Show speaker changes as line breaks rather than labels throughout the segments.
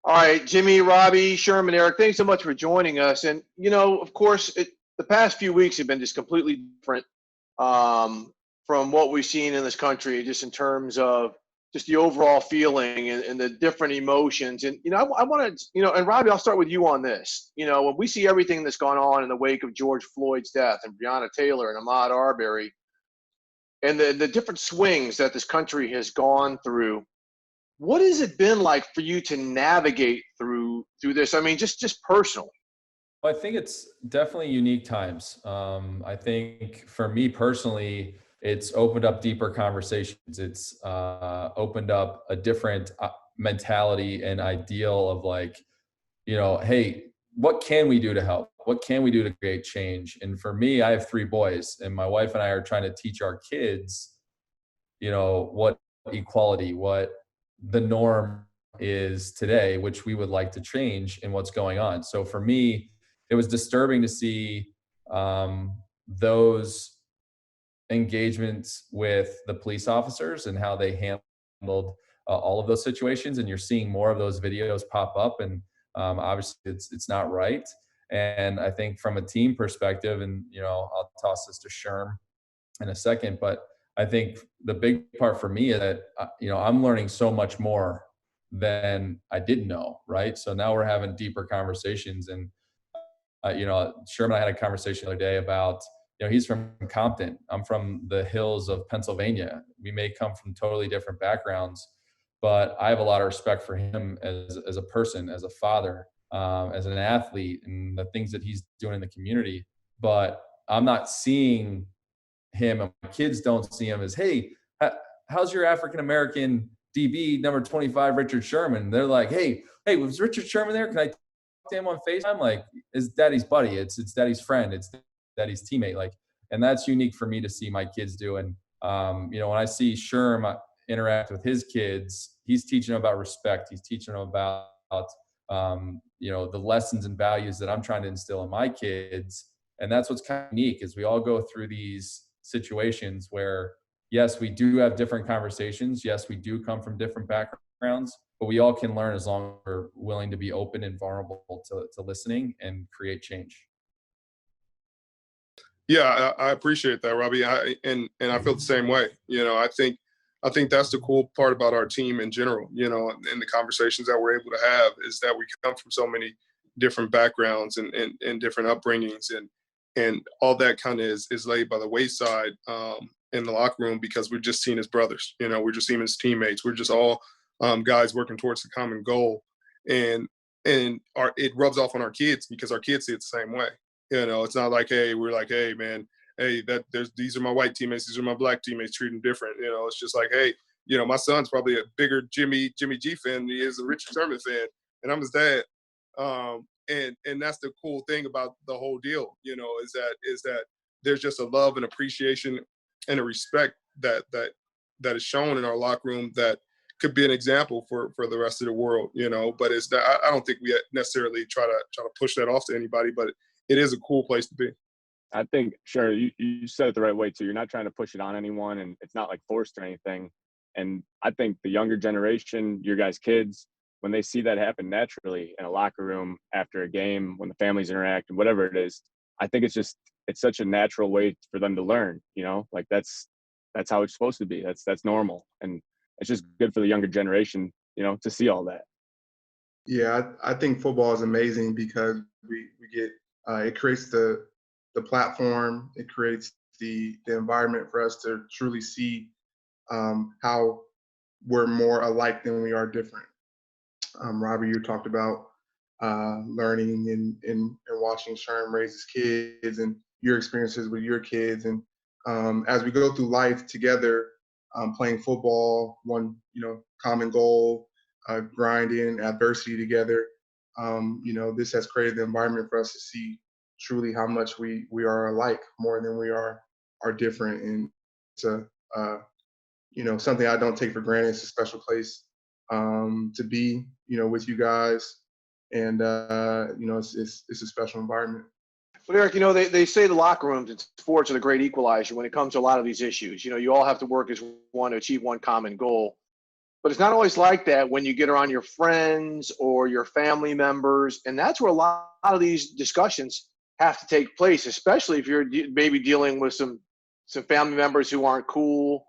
All right, Jimmy, Robbie, Sherman, Arik, thanks so much for joining us. And, of course, the past few weeks have been just completely different from what we've seen in this country, just in terms of just the overall feeling and the different emotions. And, I want to, and Robbie, I'll start with you on this. When we see everything that's gone on in the wake of George Floyd's death and Breonna Taylor and Ahmaud Arbery and the different swings that this country has gone through, what has it been like for you to navigate through this? I mean, just personally.
I think it's definitely unique times. I think for me personally, it's opened up deeper conversations. It's opened up a different mentality and ideal of like, hey, what can we do to help? What can we do to create change? And for me, I have 3 boys, and my wife and I are trying to teach our kids, what equality, what the norm is today, which we would like to change in what's going on. So for me, it was disturbing to see those engagements with the police officers and how they handled all of those situations. And you're seeing more of those videos pop up, and obviously it's not right. And I think from a team perspective, and I'll toss this to Sherm in a second, but I think the big part for me is that I'm learning so much more than I didn't know, right? So now we're having deeper conversations, and Sherman and I had a conversation the other day about, he's from Compton. I'm from the hills of Pennsylvania. We may come from totally different backgrounds, but I have a lot of respect for him as a person, as a father, as an athlete, and the things that he's doing in the community. But I'm not seeing him, and my kids don't see him as, hey, how's your African-American DB number 25, Richard Sherman? They're like, hey, was Richard Sherman there? Can I talk to him on FaceTime? Like, it's daddy's buddy. It's daddy's friend. It's daddy's teammate. Like, and that's unique for me to see my kids do. And, when I see Sherm interact with his kids, he's teaching them about respect. He's teaching them about, the lessons and values that I'm trying to instill in my kids. And that's what's kind of unique, is we all go through these situations where, yes, we do have different conversations. Yes, we do come from different backgrounds, but we all can learn as long as we're willing to be open and vulnerable to listening and create change.
Yeah, I appreciate that, Robbie. And I feel the same way. I think that's the cool part about our team in general, and the conversations that we're able to have, is that we come from so many different backgrounds and different upbringings, and all that kind of is laid by the wayside in the locker room, because we're just seen as brothers. We're just seen as teammates. We're just all guys working towards the common goal, and it rubs off on our kids, because our kids see it the same way. It's not like, hey, we're like, hey, man, hey, these are my white teammates, these are my black teammates, treat them different. It's just like, hey, my son's probably a bigger Jimmy G fan than he is a Richard Sherman fan, and I'm his dad. And that's the cool thing about the whole deal, is that there's just a love and appreciation and a respect that is shown in our locker room that could be an example for the rest of the world, But it's that I don't think we necessarily try to push that off to anybody, but it is a cool place to be.
I think, sure, you said it the right way too. You're not trying to push it on anyone, and it's not like forced or anything. And I think the younger generation, your guys' kids, when they see that happen naturally in a locker room after a game, when the families interact and whatever it is, I think it's such a natural way for them to learn, like that's how it's supposed to be. That's normal. And it's just good for the younger generation, to see all that.
Yeah, I think football is amazing, because we get, it creates the platform, it creates the environment for us to truly see how we're more alike than we are different. Robbie, you talked about learning and watching Sherm raise his kids, and your experiences with your kids. And as we go through life together, playing football, one common goal, grinding, adversity together, this has created the environment for us to see truly how much we are alike more than we are different. And it's something I don't take for granted. It's a special place to be, with you guys, and it's a special environment.
But Arik, they say the locker rooms in sports are the great equalizer when it comes to a lot of these issues. You all have to work as one to achieve one common goal. But it's not always like that when you get around your friends or your family members. And that's where a lot of these discussions have to take place, especially if you're maybe dealing with some family members who aren't cool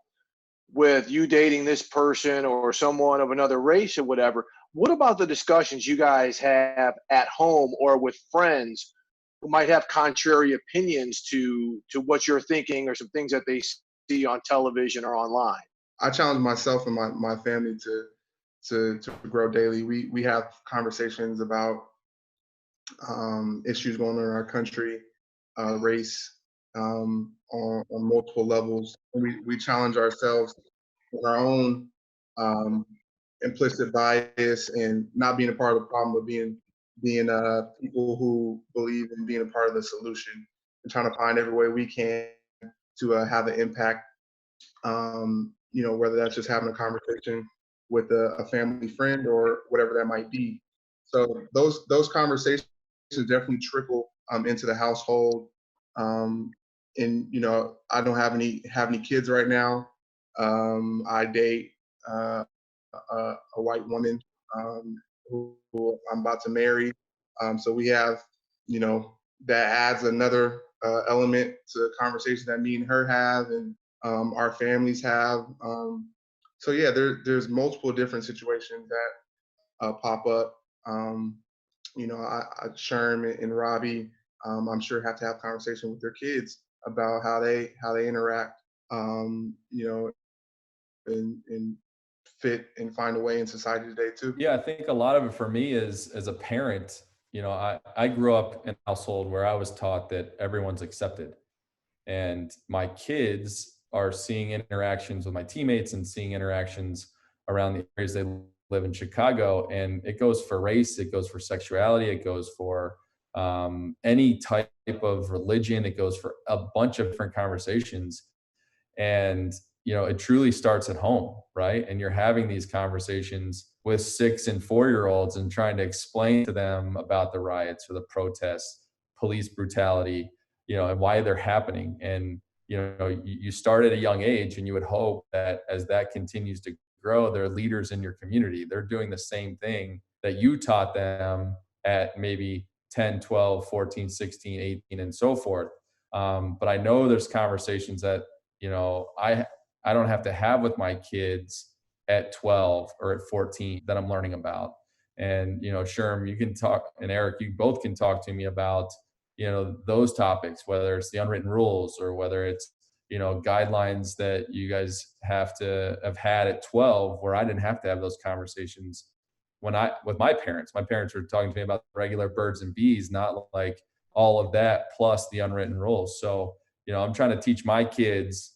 with you dating this person or someone of another race or whatever. What about the discussions you guys have at home or with friends who might have contrary opinions to what you're thinking or some things that they see on television or online?
I challenge myself and my family to grow daily. We have conversations about issues going on in our country, race, on multiple levels. We challenge ourselves with our own implicit bias and not being a part of the problem, but being people who believe in being a part of the solution and trying to find every way we can to have an impact. Whether that's just having a conversation with a family friend or whatever that might be. So those conversations definitely trickle into the household. I don't have any kids right now. I date a white woman who I'm about to marry. So we have, that adds another element to the conversation that me and her have and our families have. So yeah, there's multiple different situations that pop up. Sherman and Robbie, I'm sure have to have conversation with their kids about how they interact, and fit and find a way in society today too.
Yeah, I think a lot of it for me is as a parent, I grew up in a household where I was taught that everyone's accepted. And my kids are seeing interactions with my teammates and seeing interactions around the areas they live in Chicago. And it goes for race, it goes for sexuality, it goes for any type of religion, it goes for a bunch of different conversations. And it truly starts at home, right? And you're having these conversations with 6 and 4-year-olds and trying to explain to them about the riots or the protests, police brutality, and why they're happening. And you start at a young age, and you would hope that as that continues to grow, they're leaders in your community. They're doing the same thing that you taught them at maybe 10, 12, 14, 16, 18, and so forth. But I know there's conversations that I don't have to have with my kids at 12 or at 14 that I'm learning about. And Sherm, you can talk, and Arik, you both can talk to me about those topics, whether it's the unwritten rules or whether it's guidelines that you guys have to have had at 12, where I didn't have to have those conversations with my parents. My parents were talking to me about regular birds and bees, not like all of that plus the unwritten rules. So I'm trying to teach my kids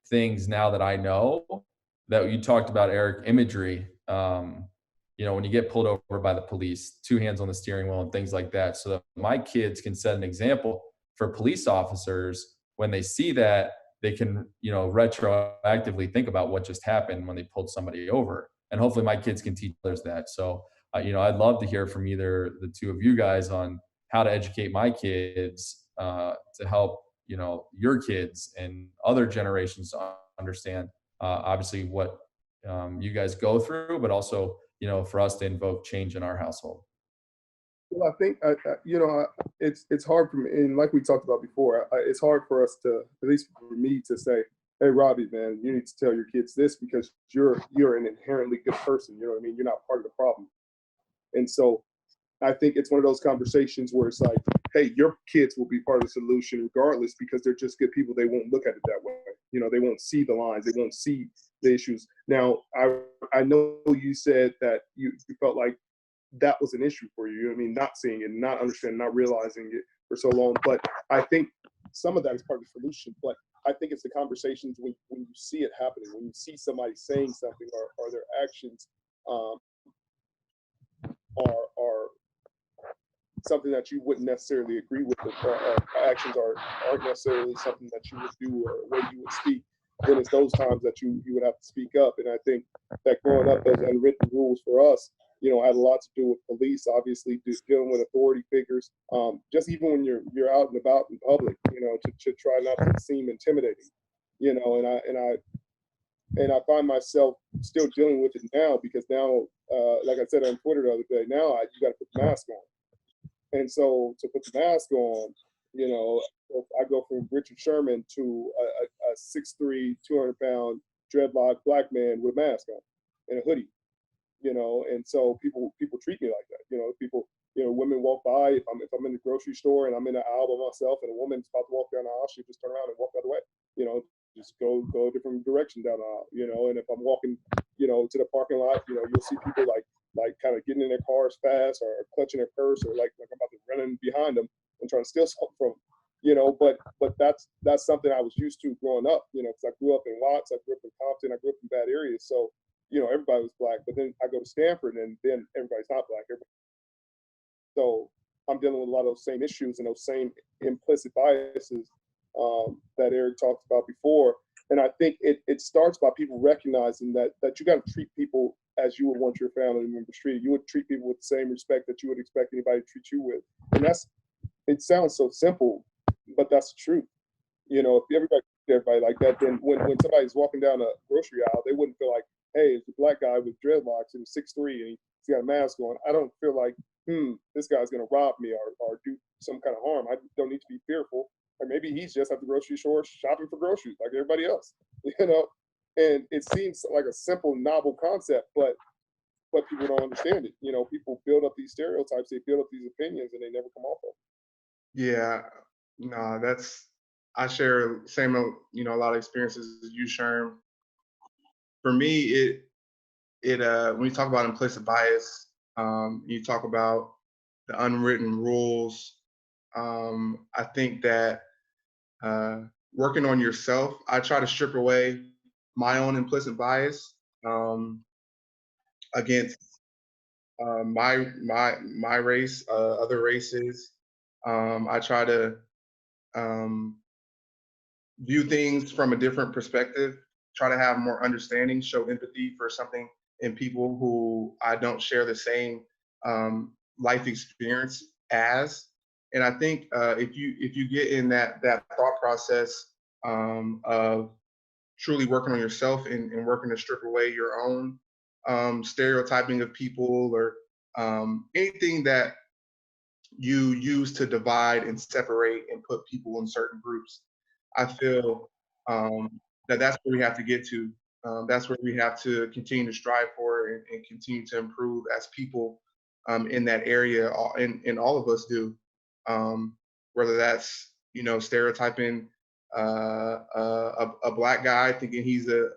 things now that I know, that you talked about, Arik, imagery. When you get pulled over by the police, 2 hands on the steering wheel and things like that, so that my kids can set an example for police officers. When they see that, they can, retroactively think about what just happened when they pulled somebody over. And hopefully my kids can teach others that. So, I'd love to hear from either the two of you guys on how to educate my kids to help, your kids and other generations to understand, obviously what you guys go through, but also, for us to invoke change in our household.
Well, I think it's hard for me, and like we talked about before, it's hard for us to, at least for me, to say, "Hey, Robbie, man, you need to tell your kids this because you're an inherently good person." You know what I mean? You're not part of the problem, and so I think it's one of those conversations where it's like, "Hey, your kids will be part of the solution regardless because they're just good people. They won't look at it that way. They won't see the lines. They won't see the issues." Now, I know you said that you felt like that was an issue for you. You know what I mean? Not seeing it, not understanding, not realizing it for so long. But I think some of that is part of the solution. But I think it's the conversations when you see it happening, when you see somebody saying something or their actions are something that you wouldn't necessarily agree with, or actions aren't necessarily something that you would do or the way you would speak, then it's those times that you would have to speak up. And I think that growing up, those unwritten rules for us, had a lot to do with police, obviously, just dealing with authority figures, just even when you're out and about in public, to try not to seem intimidating, and And I find myself still dealing with it now because now, like I said on Twitter the other day, now you got to put the mask on. And so to put the mask on, you know, I go from Richard Sherman to a 6'3", 200-pound dreadlock black man with a mask on and a hoodie, you know. And so people treat me like that. You know, women walk by. If I'm in the grocery store and I'm in an aisle by myself and a woman's about to walk down the aisle, she just turn around and walk the other way. You know, just go a different direction down the aisle. You know, and if I'm walking, you know, to the parking lot, you know, you'll see people like kind of getting in their cars fast or clutching their purse or like I'm about to run in behind them and trying to steal something from them. You know, but that's something I was used to growing up. You know, because I grew up in Watts, I grew up in Compton, I grew up in bad areas, so you know everybody was black. But then I go to Stanford, and then everybody's not black. So I'm dealing with a lot of those same issues and those same implicit biases that Arik talked about before. And I think it starts by people recognizing that you got to treat people as you would want your family members treated. You would treat people with the same respect that you would expect anybody to treat you with. And it sounds so simple, but that's the truth. You know, if everybody like that, then when somebody's walking down a grocery aisle, they wouldn't feel like, hey, it's a black guy with dreadlocks and 6'3" and he's got a mask on. I don't feel like, this guy's gonna rob me or do some kind of harm. I don't need to be fearful. Or maybe he's just at the grocery store shopping for groceries like everybody else. You know, and it seems like a simple, novel concept, but people don't understand it. You know, people build up these stereotypes, they build up these opinions, and they never come off of them.
Yeah, no, I share same, you know, a lot of experiences as you, Sherm. For me, when you talk about implicit bias, you talk about the unwritten rules. I think that working on yourself, I try to strip away my own implicit bias against my race, other races. I try to view things from a different perspective, try to have more understanding, show empathy for something in people who I don't share the same life experience as. And I think if you get in that thought process of truly working on yourself and working to strip away your own stereotyping of people or anything that you use to divide and separate and put people in certain groups, I feel that's where we have to get to. That's where we have to continue to strive for and continue to improve as people in that area, and all of us do. Whether that's, you know, stereotyping a black guy thinking he's a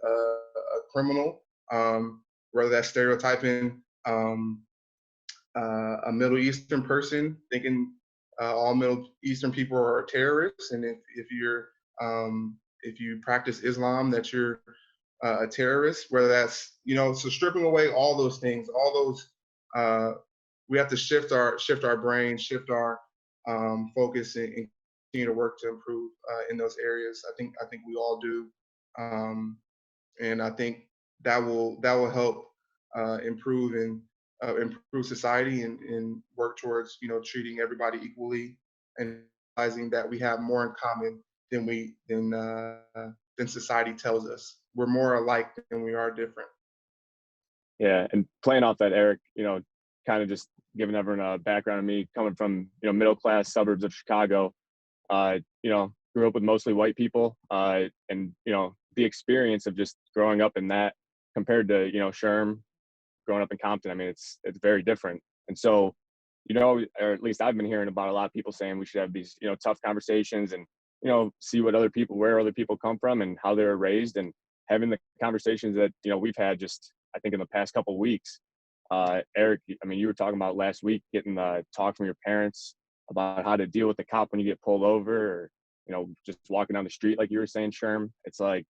criminal, whether that's stereotyping a Middle Eastern person thinking all Middle Eastern people are terrorists, and if you practice Islam that you're a terrorist. Whether that's, you know, so stripping away all those things, all those we have to shift our brain, shift our focus, and continue to work to improve in those areas. I think we all do, and I think that will help improve society and work towards, you know, treating everybody equally and realizing that we have more in common than society tells us. We're more alike than we are different.
Yeah, and playing off that, Arik, you know, kind of just giving everyone a background of me coming from, you know, middle class suburbs of Chicago. You know, grew up with mostly white people, and you know, the experience of just growing up in that compared to, you know, Sherm growing up in Compton, I mean, it's very different. And so, you know, or at least I've been hearing about a lot of people saying we should have these, you know, tough conversations and, you know, see where other people come from and how they were raised, and having the conversations that, you know, we've had just, I think, in the past couple of weeks. Arik, I mean, you were talking about last week getting the talk from your parents about how to deal with the cop when you get pulled over, or, you know, just walking down the street, like you were saying, Sherm. It's like,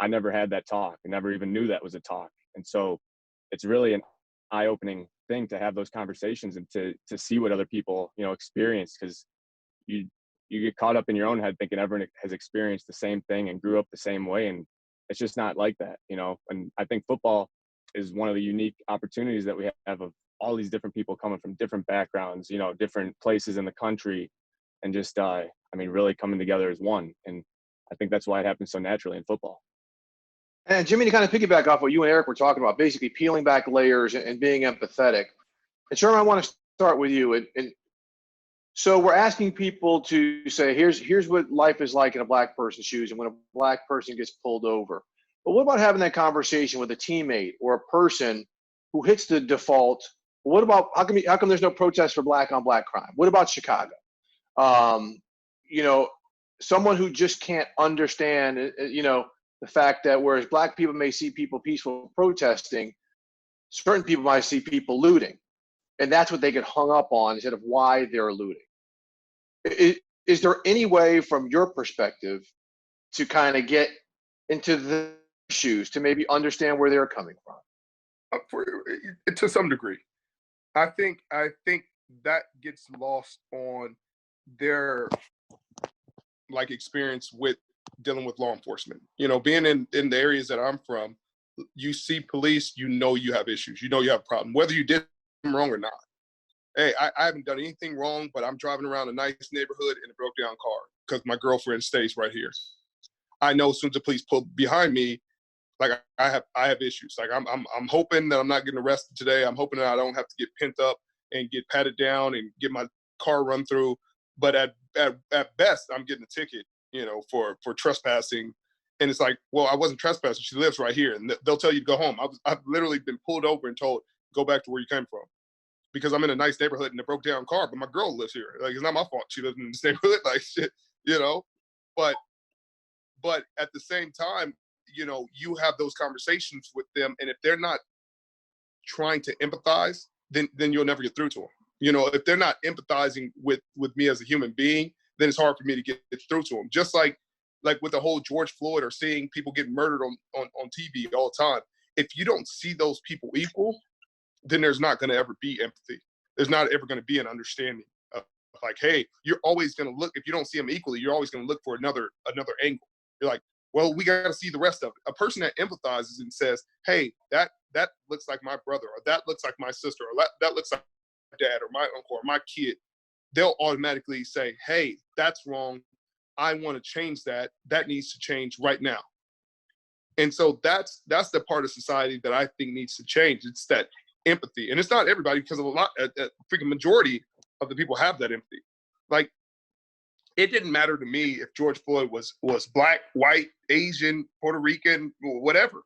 I never had that talk. I never even knew that was a talk. And so it's really an eye-opening thing to have those conversations and to see what other people, you know, experience, because you get caught up in your own head thinking everyone has experienced the same thing and grew up the same way, and it's just not like that, you know. And I think football is one of the unique opportunities that we have of all these different people coming from different backgrounds, you know, different places in the country, and just I mean, really coming together as one. And I think that's why it happens so naturally in football.
And Jimmy, to kind of piggyback off what you and Eric were talking about, basically peeling back layers and being empathetic. And Sherman, I want to start with you. And so we're asking people to say, here's what life is like in a black person's shoes and when a black person gets pulled over. But what about having that conversation with a teammate or a person who hits the default? What about how come there's no protest for black on black crime? What about Chicago? You know, someone who just can't understand, you know, the fact that whereas black people may see people peaceful protesting, certain people might see people looting. And that's what they get hung up on instead of why they're looting. Is there any way from your perspective to kind of get into the shoes to maybe understand where they're coming from?
To some degree. I think that gets lost on their experience with dealing with law enforcement. You know, being in the areas that I'm from, you see police, you know you have issues, you know you have a problem, whether you did them wrong or not. Hey, I haven't done anything wrong, but I'm driving around a nice neighborhood in a broke down car because my girlfriend stays right here. I know as soon as the police pull behind me, like I have issues. Like I'm hoping that I'm not getting arrested today. I'm hoping that I don't have to get pent up and get patted down and get my car run through. But at best, I'm getting a ticket, you know, for trespassing. And it's like, well, I wasn't trespassing. She lives right here, and they'll tell you to go home. I've literally been pulled over and told go back to where you came from, because I'm in a nice neighborhood in a broke down car, but my girl lives here. Like, it's not my fault she lives in this neighborhood. Like, shit, you know. But at the same time, you know, you have those conversations with them, and if they're not trying to empathize, then you'll never get through to them. You know, if they're not empathizing with me as a human being, then it's hard for me to get through to them. Just like with the whole George Floyd or seeing people get murdered on TV all the time. If you don't see those people equal, then there's not going to ever be empathy. There's not ever going to be an understanding of, like, hey, you're always going to look, if you don't see them equally, you're always going to look for another angle. You're like, well, we got to see the rest of it. A person that empathizes and says, hey, that looks like my brother, or that looks like my sister, or that looks like my dad or my uncle or my kid, they'll automatically say, hey, that's wrong. I want to change that. That needs to change right now. And so that's the part of society that I think needs to change. It's that empathy. And it's not everybody, because a freaking majority of the people have that empathy. Like, it didn't matter to me if George Floyd was black, white, Asian, Puerto Rican, whatever.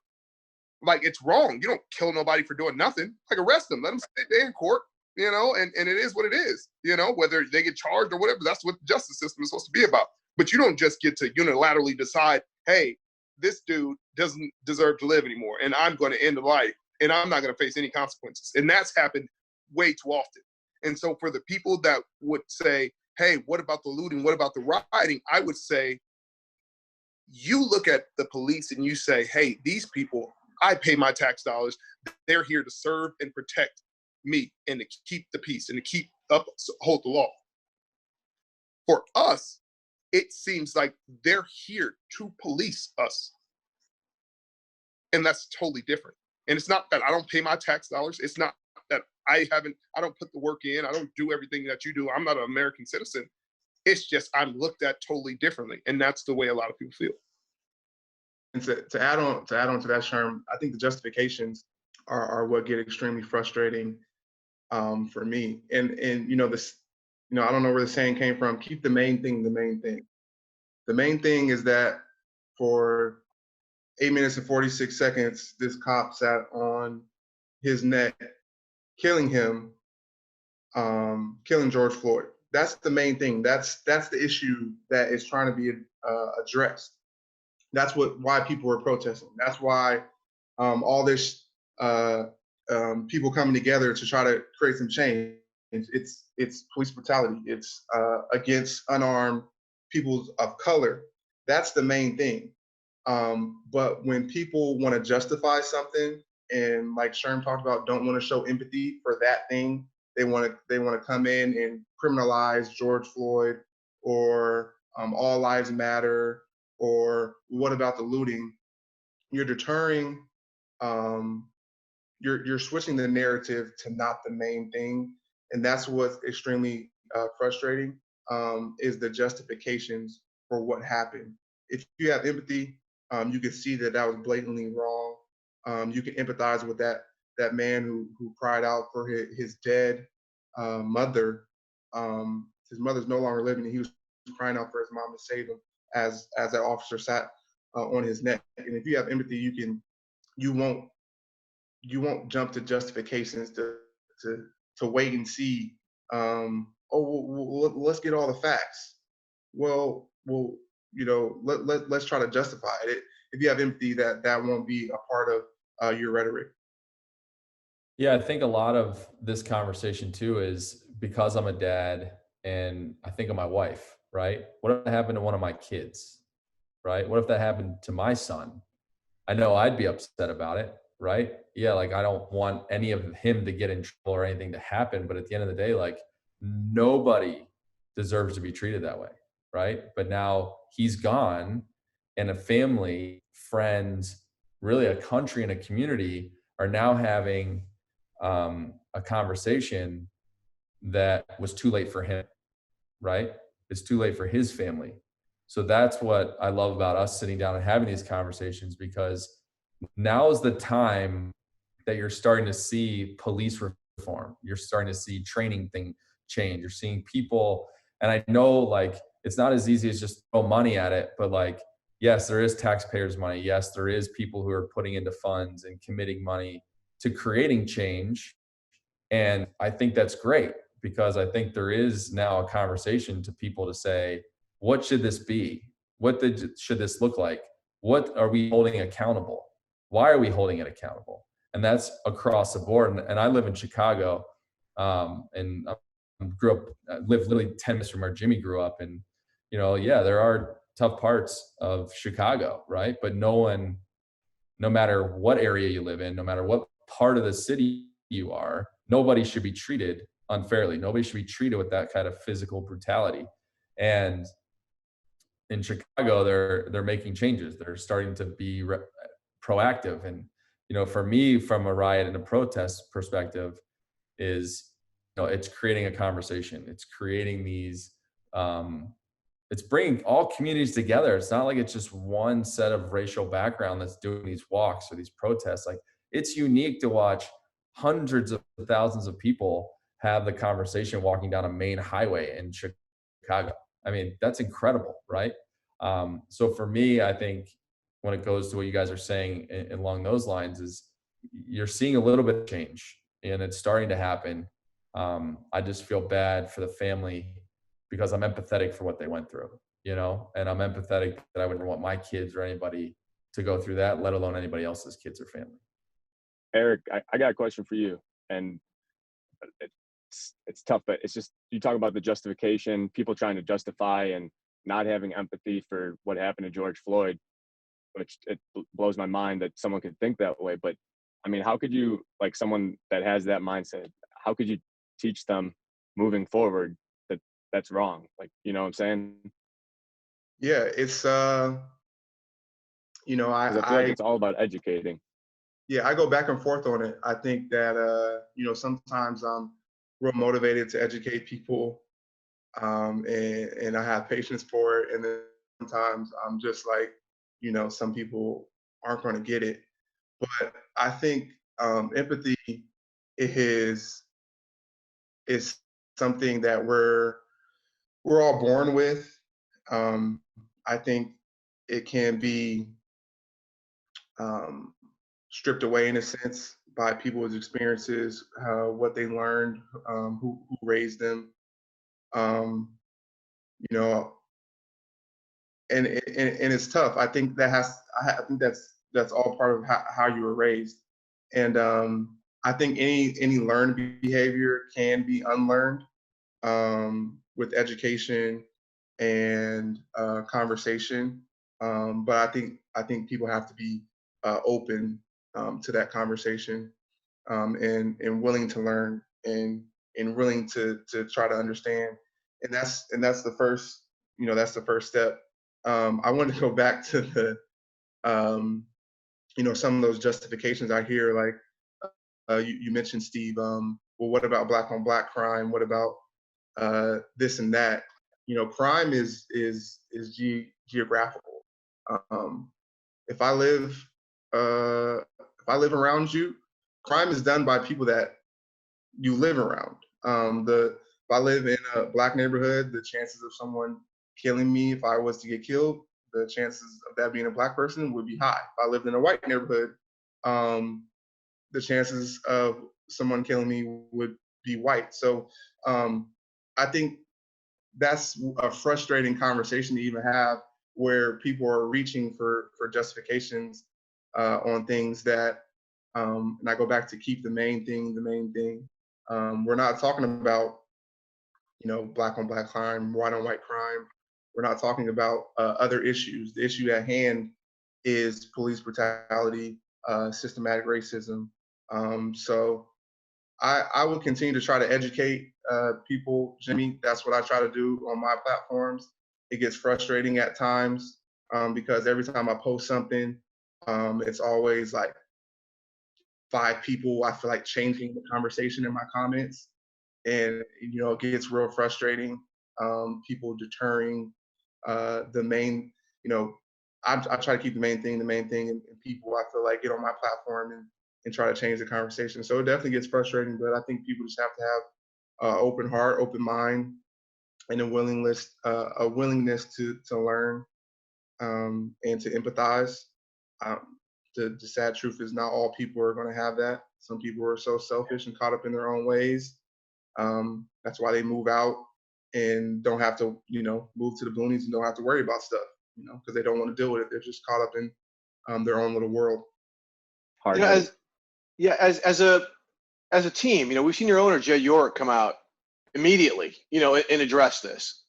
Like, it's wrong. You don't kill nobody for doing nothing. Like, arrest them. Let them stay in court, you know, and it is what it is. You know, whether they get charged or whatever, that's what the justice system is supposed to be about. But you don't just get to unilaterally decide, hey, this dude doesn't deserve to live anymore, and I'm going to end the life, and I'm not going to face any consequences. And that's happened way too often. And so for the people that would say, hey, what about the looting? What about the rioting? I would say, you look at the police and you say, hey, these people, I pay my tax dollars. They're here to serve and protect me and to keep the peace and to hold the law. For us, it seems like they're here to police us. And that's totally different. And it's not that I don't pay my tax dollars. It's not that I don't put the work in. I don't do everything that you do. I'm not an American citizen. It's just I'm looked at totally differently. And that's the way a lot of people feel.
And to add on to that, Sherm, I think the justifications are what get extremely frustrating for me. And you know, this, you know, I don't know where the saying came from. Keep the main thing the main thing. The main thing is that for 8 minutes and 46 seconds, this cop sat on his neck, killing him, killing George Floyd. That's the main thing. That's the issue that is trying to be addressed. That's why people are protesting. That's why all this people coming together to try to create some change. It's police brutality. It's against unarmed people of color. That's the main thing. But when people want to justify something, and like Sherm talked about, don't want to show empathy for that thing, they want to come in and criminalize George Floyd, or all lives matter, or what about the looting? You're deterring, you're switching the narrative to not the main thing, and that's what's extremely frustrating, is the justifications for what happened. If you have empathy, You could see that that was blatantly wrong. You can empathize with that man who cried out for his dead mother. His mother's no longer living, and he was crying out for his mom to save him as that officer sat on his neck. And if you have empathy, you won't jump to justifications to wait and see. Let's get all the facts. Well, let's try to justify it. If you have empathy, that won't be a part of your rhetoric.
Yeah, I think a lot of this conversation too is because I'm a dad and I think of my wife, right? What if that happened to one of my kids, right? What if that happened to my son? I know I'd be upset about it, right? Yeah, like I don't want any of him to get in trouble or anything to happen, but at the end of the day, like nobody deserves to be treated that way, right? But now he's gone, and a family, friends, really a country and a community are now having a conversation that was too late for him, right? It's too late for his family. So that's what I love about us sitting down and having these conversations, because now is the time that you're starting to see police reform. You're starting to see training thing change. You're seeing people, and I know like it's not as easy as just throw money at it, but like, yes, there is taxpayers' money. Yes, there is people who are putting into funds and committing money to creating change. And I think that's great, because I think there is now a conversation to people to say, what should this be? Should this look like? What are we holding accountable? Why are we holding it accountable? And that's across the board. And I live in Chicago, and lived literally 10 minutes from where Jimmy grew up. And, yeah, there are tough parts of Chicago, right? But no matter what area you live in, no matter what part of the city you are, nobody should be treated unfairly. Nobody should be treated with that kind of physical brutality. And in Chicago, they're making changes. They're starting to be proactive. And, for me, from a riot and a protest perspective, is, it's creating a conversation. It's creating these, it's bringing all communities together. It's not like it's just one set of racial background that's doing these walks or these protests. Like, it's unique to watch hundreds of thousands of people have the conversation walking down a main highway in Chicago. I mean, that's incredible, right? So for me, I think when it goes to what you guys are saying along those lines, is you're seeing a little bit of change and it's starting to happen. I just feel bad for the family, because I'm empathetic for what they went through, and I'm empathetic that I wouldn't want my kids or anybody to go through that, let alone anybody else's kids or family.
Arik, I got a question for you, and it's tough, but it's just, you talk about the justification, people trying to justify and not having empathy for what happened to George Floyd, which it blows my mind that someone could think that way. But I mean, how could you, like someone that has that mindset, how could you teach them moving forward that that's wrong? Like, you know what I'm saying?
Yeah, it's
'Cause I feel like it's all about educating.
yeah, I go back and forth on it. I think that sometimes I'm real motivated to educate people, and I have patience for it, and then sometimes I'm just like, some people aren't going to get it. But I think empathy is something that we're all born with. I think it can be stripped away in a sense by people's experiences, what they learned, who raised them, um, you know, and it's tough. I think I think that's all part of how you were raised, and I think any learned behavior can be unlearned with education and conversation. But I think people have to be open to that conversation, and willing to learn, and willing to try to understand. And that's the first that's the first step. I want to go back to the some of those justifications I hear, like you mentioned, Steve. Well, what about black on black crime? What about this and that? Crime is geographical. Um, if I live around you, crime is done by people that you live around. If I live in a black neighborhood, the chances of someone killing me if I was to get killed, the chances of that being a black person would be high. If I lived in a white neighborhood, the chances of someone killing me would be white. So I think that's a frustrating conversation to even have, where people are reaching for justifications on things that, and I go back to keep the main thing the main thing. We're not talking about, black on black crime, white on white crime. We're not talking about other issues. The issue at hand is police brutality, systematic racism. So I will continue to try to educate people, Jimmy. That's what I try to do on my platforms. It gets frustrating at times because every time I post something, it's always like 5 people, I feel like, changing the conversation in my comments. And, it gets real frustrating. People deterring the main, I try to keep the main thing, and people, I feel like, get on my platform and try to change the conversation. So it definitely gets frustrating, but I think people just have to have open heart, open mind, and a willingness to learn and to empathize. The sad truth is not all people are going to have that. Some people are so selfish and caught up in their own ways. That's why they move out and don't have to, move to the boonies and don't have to worry about stuff, because they don't want to deal with it. They're just caught up in their own little world.
Hard.
As a team, we've seen your owner, Jay York, come out immediately, and address this.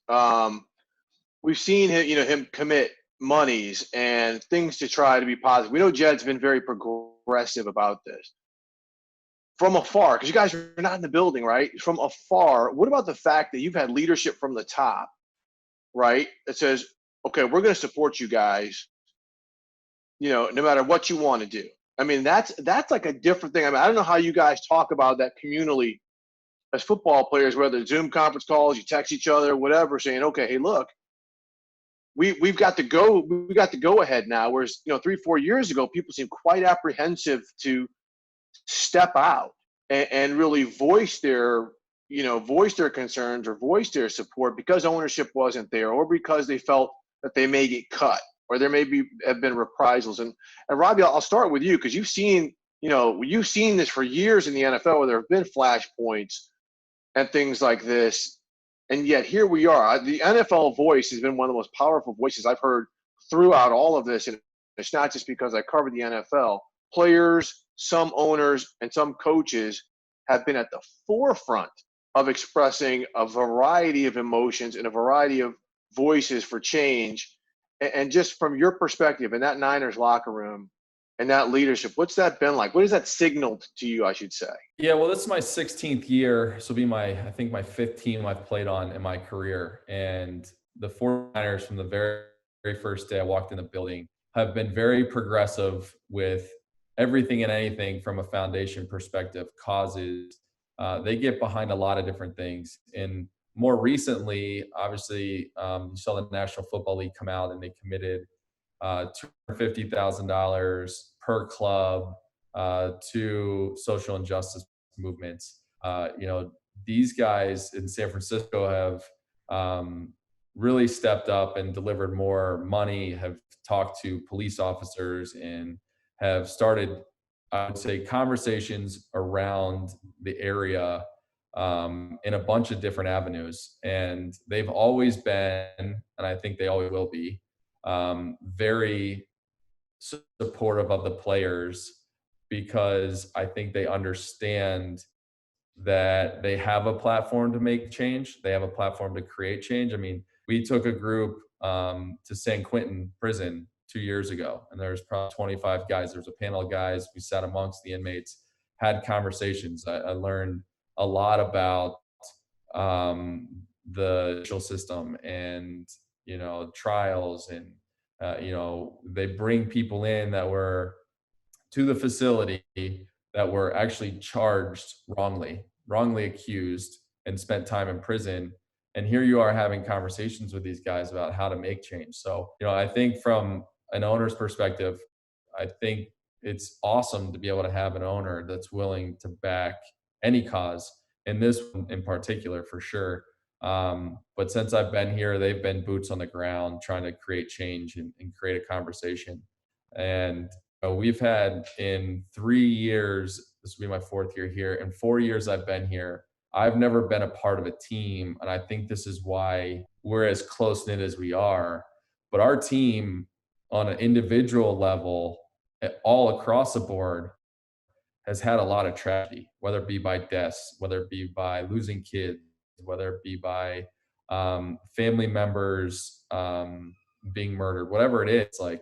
We've seen him commit monies and things to try to be positive. We know Jed's been very progressive about this. From afar, because you guys are not in the building, right? From afar, what about the fact that you've had leadership from the top, right? That says, okay, we're going to support you guys, no matter what you want to do. I mean, that's like a different thing. I mean, I don't know how you guys talk about that communally as football players, whether it's Zoom conference calls, you text each other, whatever, saying, okay, hey, look, we've got the go ahead now. Whereas, 3-4 years ago, people seemed quite apprehensive to step out and really voice their concerns or voice their support because ownership wasn't there, or because they felt that they may get cut, or there have been reprisals. And Robbie, I'll start with you, because you've seen this for years in the NFL, where there have been flashpoints and things like this. And yet here we are. The NFL voice has been one of the most powerful voices I've heard throughout all of this. And it's not just because I covered the NFL. Players, some owners, and some coaches have been at the forefront of expressing a variety of emotions and a variety of voices for change. And just from your perspective in that Niners locker room and that leadership, what's that been like? What has that signaled to you, I should say?
Yeah, well, this is my 16th year. So it'll be my 5th team I've played on in my career. And the 49ers, from the very, very first day I walked in the building, have been very progressive with everything and anything from a foundation perspective, causes. They get behind a lot of different things. And more recently, obviously, you saw the National Football League come out and they committed $250,000 per club to social injustice movements. These guys in San Francisco have really stepped up and delivered more money, have talked to police officers, and have started, I would say, conversations around the area in a bunch of different avenues. And they've always been, and I think they always will be, very supportive of the players, because I think they understand that they have a platform to make change. They have a platform to create change. I mean, we took a group to San Quentin prison 2 years ago, and there's probably 25 guys. There's a panel of guys. We sat amongst the inmates, had conversations. I learned a lot about the judicial system and, trials, and, they bring people in that were to the facility that were actually charged wrongly accused, and spent time in prison. And here you are having conversations with these guys about how to make change. So, I think from an owner's perspective, I think it's awesome to be able to have an owner that's willing to back any cause, and this one in particular for sure. But since I've been here, they've been boots on the ground trying to create change and create a conversation. And we've had in 3 years, this will be my 4th year here. In 4 years I've been here, I've never been a part of a team. And I think this is why we're as close knit as we are. But our team on an individual level, all across the board, has had a lot of tragedy, whether it be by deaths, whether it be by losing kids, whether it be by family members being murdered, whatever it is. Like,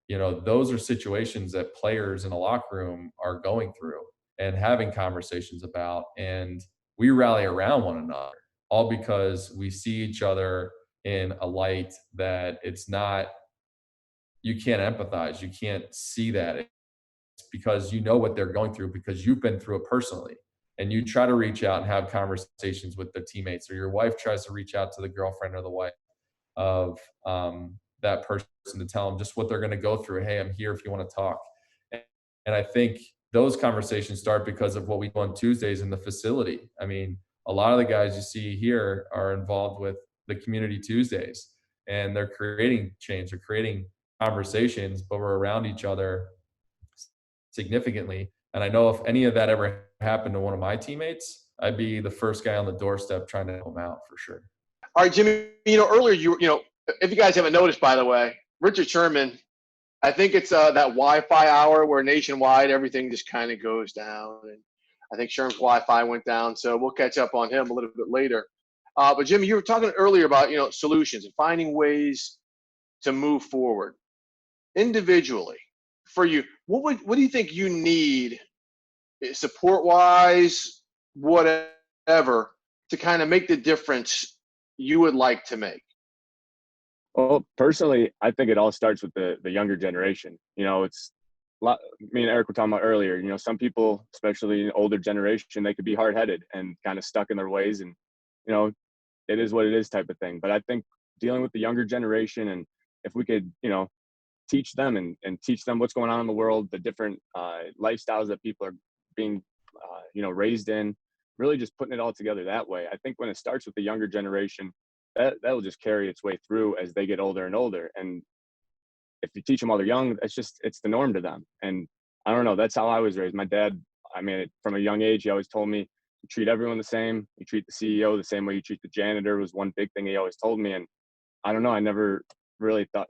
those are situations that players in a locker room are going through and having conversations about. And we rally around one another, all because we see each other in a light that it's not, you can't empathize, you can't see that, because you know what they're going through because you've been through it personally. And you try to reach out and have conversations with their teammates, or your wife tries to reach out to the girlfriend or the wife of that person to tell them just what they're going to go through. Hey, I'm here if you want to talk. And I think those conversations start because of what we do on Tuesdays in the facility. I mean, a lot of the guys you see here are involved with the community Tuesdays, and they're creating change, they're creating conversations, but we're around each other significantly. And I know if any of that ever happened to one of my teammates, I'd be the first guy on the doorstep trying to help them out for sure.
All right, Jimmy, earlier if you guys haven't noticed, by the way, Richard Sherman, I think it's that Wi-Fi hour where nationwide everything just kind of goes down. And I think Sherman's Wi-Fi went down, so we'll catch up on him a little bit later. But Jimmy, you were talking earlier about, solutions and finding ways to move forward individually. For you, what do you think you need, support-wise, whatever, to kind of make the difference you would like to make?
Well, personally, I think it all starts with the younger generation. It's a lot, me and Arik were talking about earlier. Some people, especially older generation, they could be hard-headed and kind of stuck in their ways, and it is what it is type of thing. But I think dealing with the younger generation, and if we could, teach them and teach them what's going on in the world, the different lifestyles that people are being, raised in, really just putting it all together that way. I think when it starts with the younger generation, that will just carry its way through as they get older and older. And if you teach them while they're young, it's the norm to them. And I don't know, that's how I was raised. My dad, from a young age, he always told me, you treat everyone the same. You treat the CEO the same way you treat the janitor, was one big thing he always told me. And I don't know, I never really thought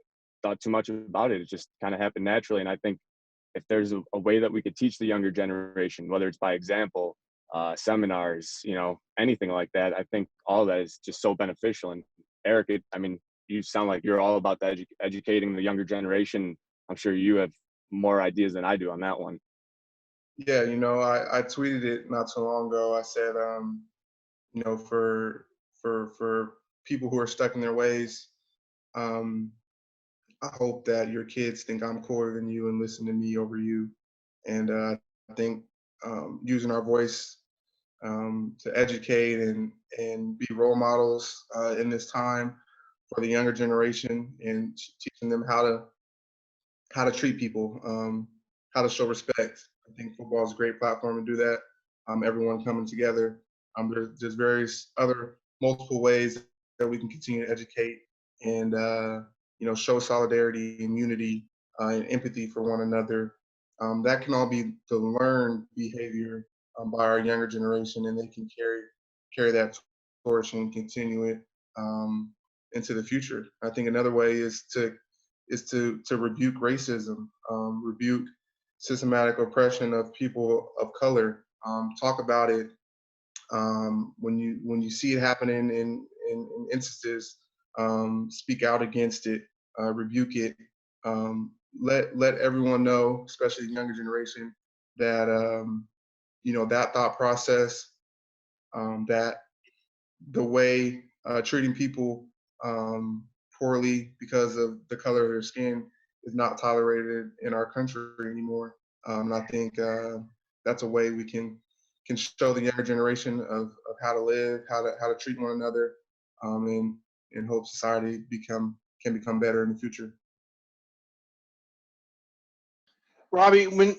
too much about it. It just kind of happened naturally. And I think if there's a way that we could teach the younger generation, whether it's by example, seminars, anything like that, I think all of that is just so beneficial. And Arik, you sound like you're all about educating the younger generation. I'm sure you have more ideas than I do on that one.
Yeah, I tweeted it not so long ago. I said, for people who are stuck in their ways, I hope that your kids think I'm cooler than you and listen to me over you. And I think using our voice to educate and be role models in this time for the younger generation, and teaching them how to treat people, how to show respect. I think football is a great platform to do that. Everyone coming together. There's various other multiple ways that we can continue to educate and show solidarity and unity and empathy for one another. That can all be the learned behavior by our younger generation, and they can carry that torch and continue it into the future. I think another way is to rebuke racism, rebuke systematic oppression of people of color. Talk about it when you see it happening in instances. Speak out against it, rebuke it. Let everyone know, especially the younger generation, that that thought process, that the way treating people poorly because of the color of their skin is not tolerated in our country anymore. And I think that's a way we can show the younger generation of how to live, how to treat one another, and hope society can become better in the future.
Robbie, when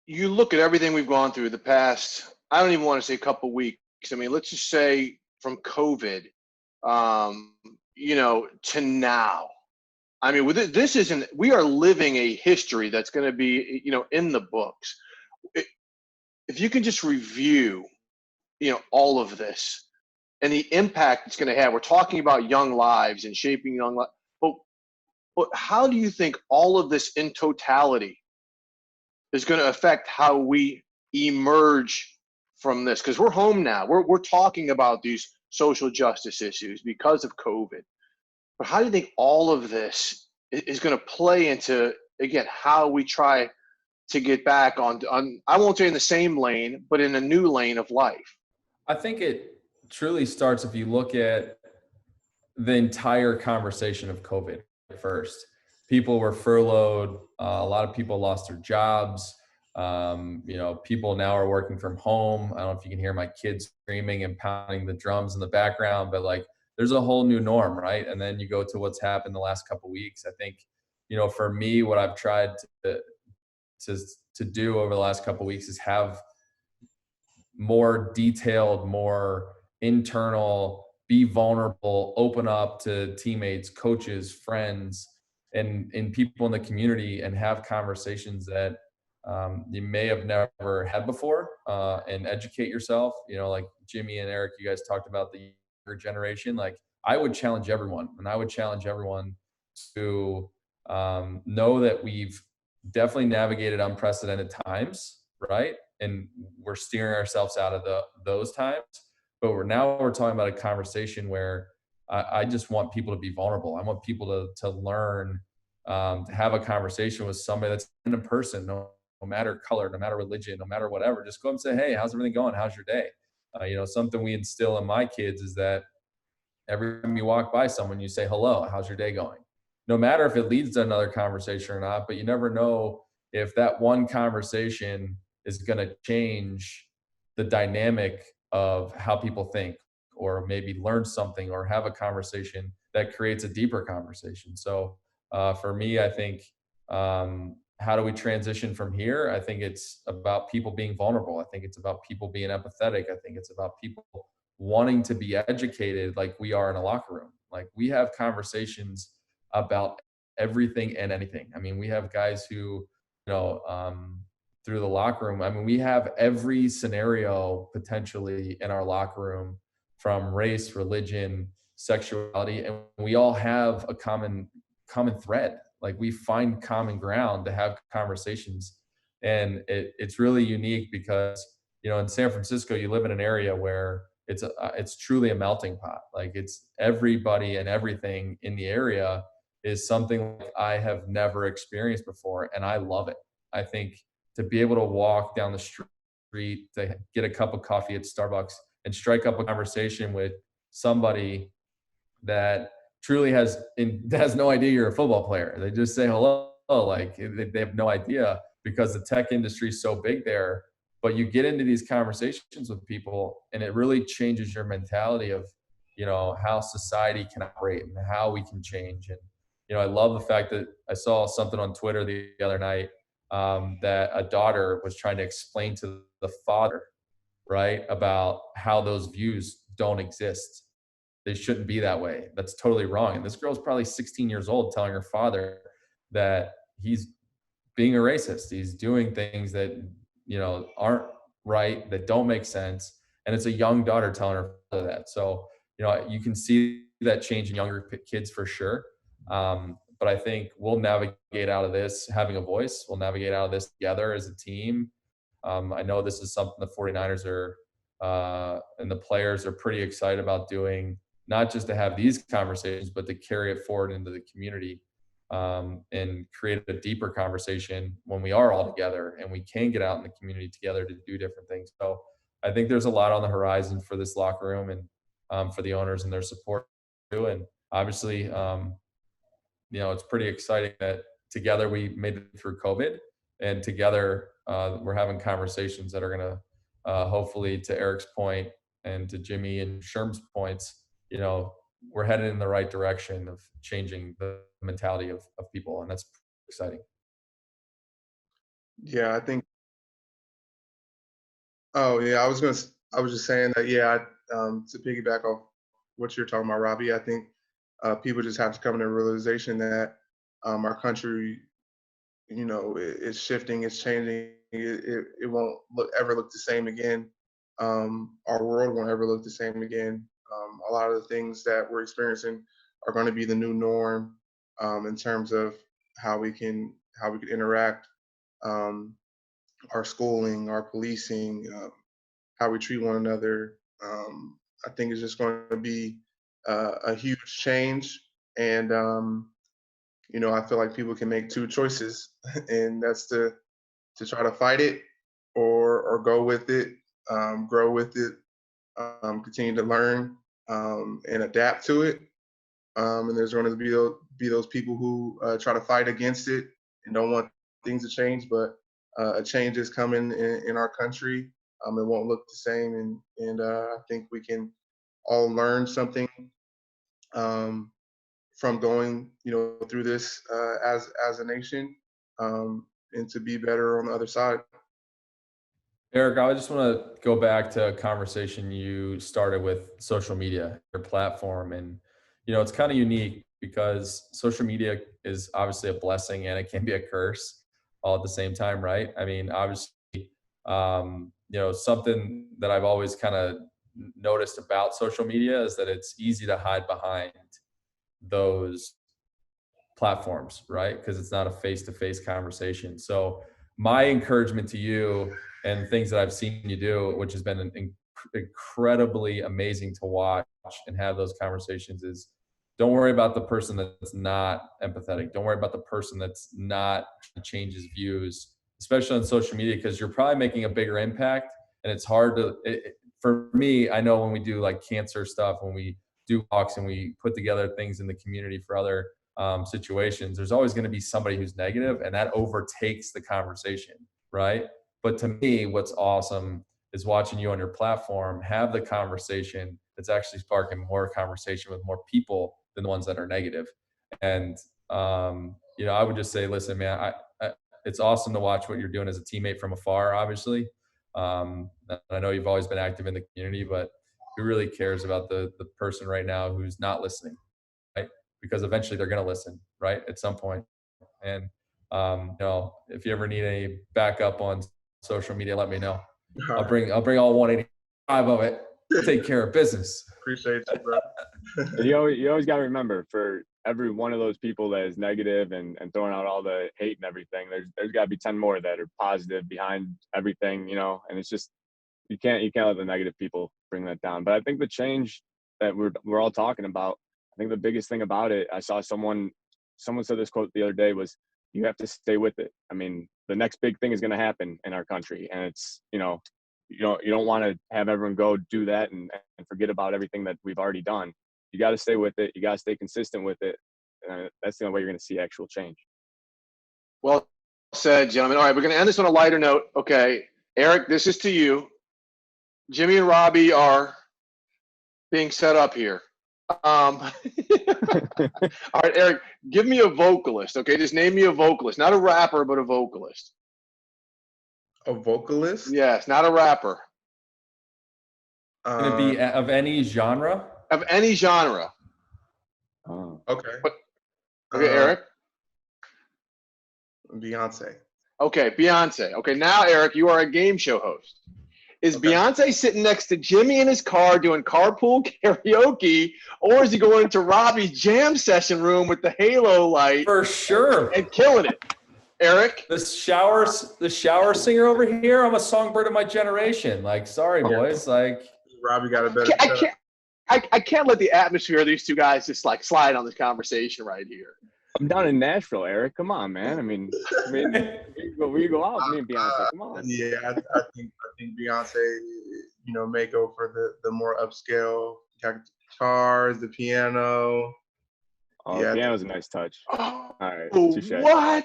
you look at everything we've gone through the past, I don't even want to say couple weeks. I mean, let's just say from COVID, um, to now. I mean, with this isn't. We are living a history that's going to be, in the books. If you can just review, all of this and the impact it's going to have. We're talking about young lives and shaping young lives, but how do you think all of this in totality is going to affect how we emerge from this? Because we're home now. We're talking about these social justice issues because of COVID. But how do you think all of this is going to play into, again, how we try to get back on, I won't say in the same lane, but in a new lane of life?
I think it truly starts if you look at the entire conversation of COVID first. People were furloughed. A lot of people lost their jobs. People now are working from home. I don't know if you can hear my kids screaming and pounding the drums in the background, but like there's a whole new norm, right? And then you go to what's happened the last couple of weeks. I think, for me, what I've tried to do over the last couple of weeks is have more detailed, more internal, be vulnerable, open up to teammates, coaches, friends, and people in the community, and have conversations that you may have never had before, and educate yourself. Like Jimmy and Arik, you guys talked about the younger generation. Like I would challenge everyone, and I would challenge everyone to know that we've definitely navigated unprecedented times, right? And we're steering ourselves out of those times. But we're talking about a conversation where I just want people to be vulnerable. I want people to learn, to have a conversation with somebody that's in a person, no matter color, no matter religion, no matter whatever. Just go up and say, hey, how's everything going? How's your day? Something we instill in my kids is that every time you walk by someone, you say, hello, how's your day going? No matter if it leads to another conversation or not, but you never know if that one conversation is going to change the dynamic of how people think, or maybe learn something, or have a conversation that creates a deeper conversation. So for me, I think, how do we transition from here? I think it's about people being vulnerable. I think it's about people being empathetic. I think it's about people wanting to be educated like we are in a locker room. Like we have conversations about everything and anything. I mean, we have guys who, through the locker room, I mean, we have every scenario potentially in our locker room, from race, religion, sexuality, and we all have a common thread. Like we find common ground to have conversations. And it's really unique because, in San Francisco, you live in an area where it's truly a melting pot. Like it's everybody and everything in the area is something like I have never experienced before. And I love it. I think to be able to walk down the street, to get a cup of coffee at Starbucks and strike up a conversation with somebody that truly has no idea you're a football player. They just say hello, like they have no idea, because the tech industry is so big there. But you get into these conversations with people, and it really changes your mentality of, how society can operate and how we can change. And, I love the fact that I saw something on Twitter the other night, that a daughter was trying to explain to the father, right, about how those views don't exist. They shouldn't be that way. That's totally wrong. And this girl's probably 16 years old telling her father that he's being a racist. He's doing things that, aren't right, that don't make sense. And it's a young daughter telling her father that. So, you can see that change in younger kids for sure. But I think we'll navigate out of this having a voice. We'll navigate out of this together as a team. I know this is something the 49ers are, and the players are pretty excited about doing, not just to have these conversations, but to carry it forward into the community, and create a deeper conversation when we are all together and we can get out in the community together to do different things. So I think there's a lot on the horizon for this locker room, and for the owners and their support too. And obviously, it's pretty exciting that together we made it through COVID, and together we're having conversations that are going to, hopefully, to Arik's point and to Jimmy and Sherm's points, we're headed in the right direction of changing the mentality of people. And that's exciting.
Yeah, I think. Oh yeah, I was just saying that. Yeah, to piggyback off what you're talking about, Robbie, I think people just have to come to the realization that our country, it's shifting, it's changing. It won't ever look the same again. Our world won't ever look the same again. A lot of the things that we're experiencing are going to be the new norm in terms of how we can interact, our schooling, our policing, how we treat one another. I think it's just going to be a huge change, and I feel like people can make two choices, and that's to try to fight it or go with it, grow with it, continue to learn and adapt to it. And there's going to be those people who try to fight against it and don't want things to change, but a change is coming in our country. It won't look the same, and I think we can all learn something from going, through this as a nation, and to be better on the other side.
Arik, I just want to go back to a conversation you started with social media, your platform. And, it's kind of unique because social media is obviously a blessing and it can be a curse all at the same time, right? I mean, obviously, something that I've always kind of noticed about social media is that it's easy to hide behind those platforms, right? Because it's not a face-to-face conversation. So my encouragement to you and things that I've seen you do, which has been incredibly amazing to watch and have those conversations, is don't worry about the person that's not empathetic. Don't worry about the person that's not trying to change his views, especially on social media, because you're probably making a bigger impact. And it's hard to, for me, I know when we do like cancer stuff, when we do walks and we put together things in the community for other situations, there's always going to be somebody who's negative, and that overtakes the conversation, right? But to me, what's awesome is watching you on your platform have the conversation that's actually sparking more conversation with more people than the ones that are negative. And I would just say, listen, man, it's awesome to watch what you're doing as a teammate from afar, obviously. I know you've always been active in the community, but who really cares about the person right now who's not listening, right? Because eventually they're going to listen, right, at some point. And if you ever need any backup on social media, let me know. I'll bring all 185 of it. Take care of business.
Appreciate you, bro.
You always got to remember, for every one of those people that is negative and throwing out all the hate and everything, there's got to be 10 more that are positive behind everything, and it's just, you can't let the negative people bring that down. But I think the change that we're all talking about, I think the biggest thing about it, I saw someone said this quote the other day, was you have to stay with it. I mean, the next big thing is going to happen in our country, and it's, you don't want to have everyone go do that and forget about everything that we've already done. You got to stay with it. You got to stay consistent with it. That's the only way you're going to see actual change.
Well said, gentlemen. All right, we're going to end this on a lighter note. Okay, Arik, this is to you. Jimmy and Robbie are being set up here. All right, Arik, give me a vocalist. Okay, just name me a vocalist, not a rapper, but a vocalist.
A vocalist?
Yes, not a rapper.
Can it be of any genre?
Of any genre.
Oh.
Okay.
Okay, Arik.
Beyonce.
Okay, Beyonce. Okay, now, Arik, you are a game show host. Is Beyonce sitting next to Jimmy in his car doing carpool karaoke, or is he going into Robbie's jam session room with the halo light?
For sure.
And killing it? Arik?
The shower singer over here, I'm a songbird of my generation. Like, sorry, boys. Like,
Robbie got a better
I can't let the atmosphere of these two guys just like slide on this conversation right here.
I'm down in Nashville, Arik. Come on, man. I mean, we go out, me and Beyonce. Come on.
Yeah, I think Beyonce, may go for the more upscale guitars, the piano.
Oh,
yeah,
the piano's a nice touch.
Oh,
all right, touche.
What?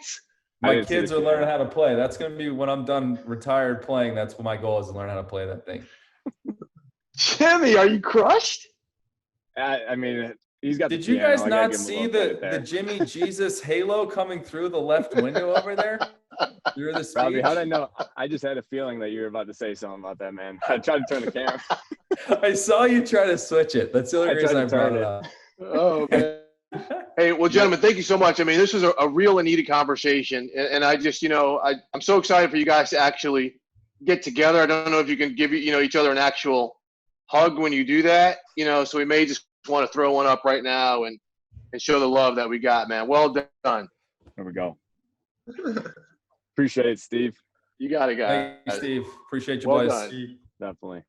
My kids are learning how to play. That's going to be when I'm done retired playing. That's what my goal is, to learn how to play that thing.
Jimmy, are you crushed?
I mean, He's got.
Did
the
you
piano.
guys
I gotta
not
give him a
see
little
the
credit there.
Jimmy Jesus halo coming through the left window over there? Through the speech?
Robbie, how did I know? I just had a feeling that you were about to say something about that, man. I tried to turn the camera.
I saw you try to switch it. That's the only
I tried
reason
to
I brought
turn
it
it.
up.
Oh, man. Hey, well, gentlemen, thank you so much. I mean, this was a real and needed conversation. And I just, I'm so excited for you guys to actually get together. I don't know if you can give, each other an actual hug when you do that, so we may just want to throw one up right now and show the love that we got, man. Well done.
There we go. Appreciate it, Steve.
You got it, guys.
Thank you, Steve. Appreciate you,
Well
boys.
done.
Definitely.